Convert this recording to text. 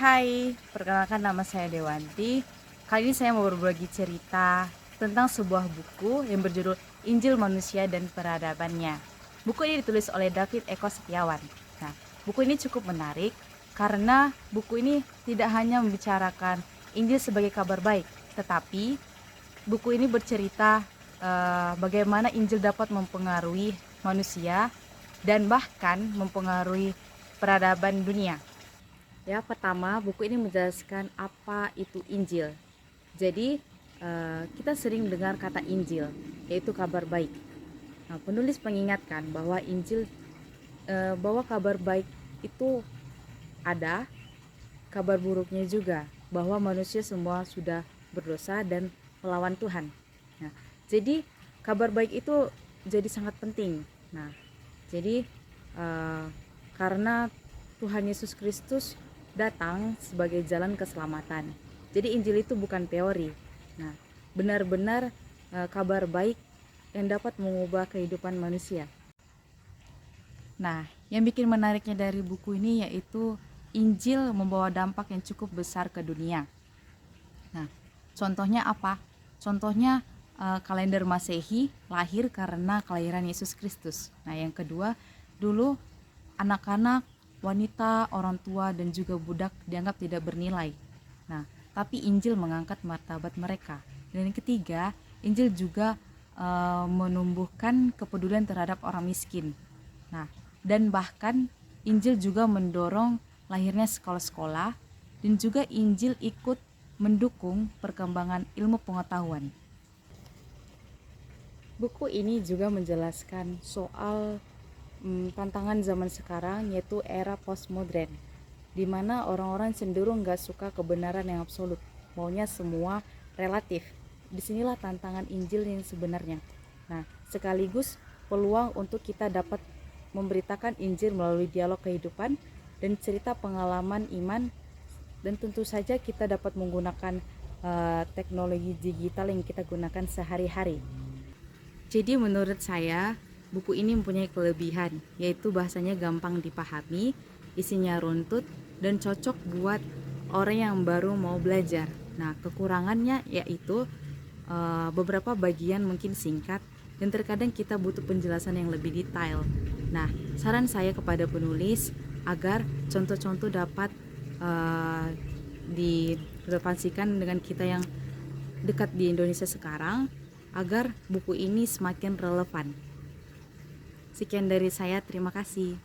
Hai, perkenalkan nama saya Dewanti. Kali ini saya mau berbagi cerita tentang sebuah buku yang berjudul Injil Manusia dan Peradabannya. Buku ini ditulis oleh David Eko Setiawan. Nah, buku ini cukup menarik karena buku ini tidak hanya membicarakan Injil sebagai kabar baik, tetapi buku ini bercerita bagaimana Injil dapat mempengaruhi manusia dan bahkan mempengaruhi peradaban dunia. Ya, pertama buku ini menjelaskan apa itu Injil. Jadi kita sering dengar kata Injil, yaitu kabar baik. Nah, penulis mengingatkan bahwa bahwa kabar baik itu ada, kabar buruknya juga, bahwa manusia semua sudah berdosa dan melawan Tuhan. Nah, jadi kabar baik itu jadi sangat penting. Nah, jadi karena Tuhan Yesus Kristus datang sebagai jalan keselamatan. Jadi Injil itu bukan teori. Nah, benar-benar kabar baik yang dapat mengubah kehidupan manusia. Nah, yang bikin menariknya dari buku ini yaitu Injil membawa dampak yang cukup besar ke dunia. Nah, contohnya apa? Contohnya kalender Masehi lahir karena kelahiran Yesus Kristus. Nah, yang kedua, dulu anak-anak, wanita, orang tua, dan juga budak dianggap tidak bernilai. Nah, tapi Injil mengangkat martabat mereka. Dan yang ketiga, Injil juga menumbuhkan kepedulian terhadap orang miskin. Nah, dan bahkan Injil juga mendorong lahirnya sekolah-sekolah, dan juga Injil ikut mendukung perkembangan ilmu pengetahuan. Buku ini juga menjelaskan soal tantangan zaman sekarang, yaitu era postmodern, di mana orang-orang cenderung gak suka kebenaran yang absolut, maunya semua relatif. Disinilah tantangan Injil yang sebenarnya. Nah, sekaligus peluang untuk kita dapat memberitakan Injil melalui dialog kehidupan dan cerita pengalaman iman, dan tentu saja kita dapat menggunakan teknologi digital yang kita gunakan sehari-hari. Jadi menurut saya buku ini mempunyai kelebihan, yaitu bahasanya gampang dipahami, isinya runtut, dan cocok buat orang yang baru mau belajar. Nah, kekurangannya yaitu beberapa bagian mungkin singkat, dan terkadang kita butuh penjelasan yang lebih detail. Nah, saran saya kepada penulis agar contoh-contoh dapat direlevansikan dengan kita yang dekat di Indonesia sekarang, agar buku ini semakin relevan. Sekian dari saya, terima kasih.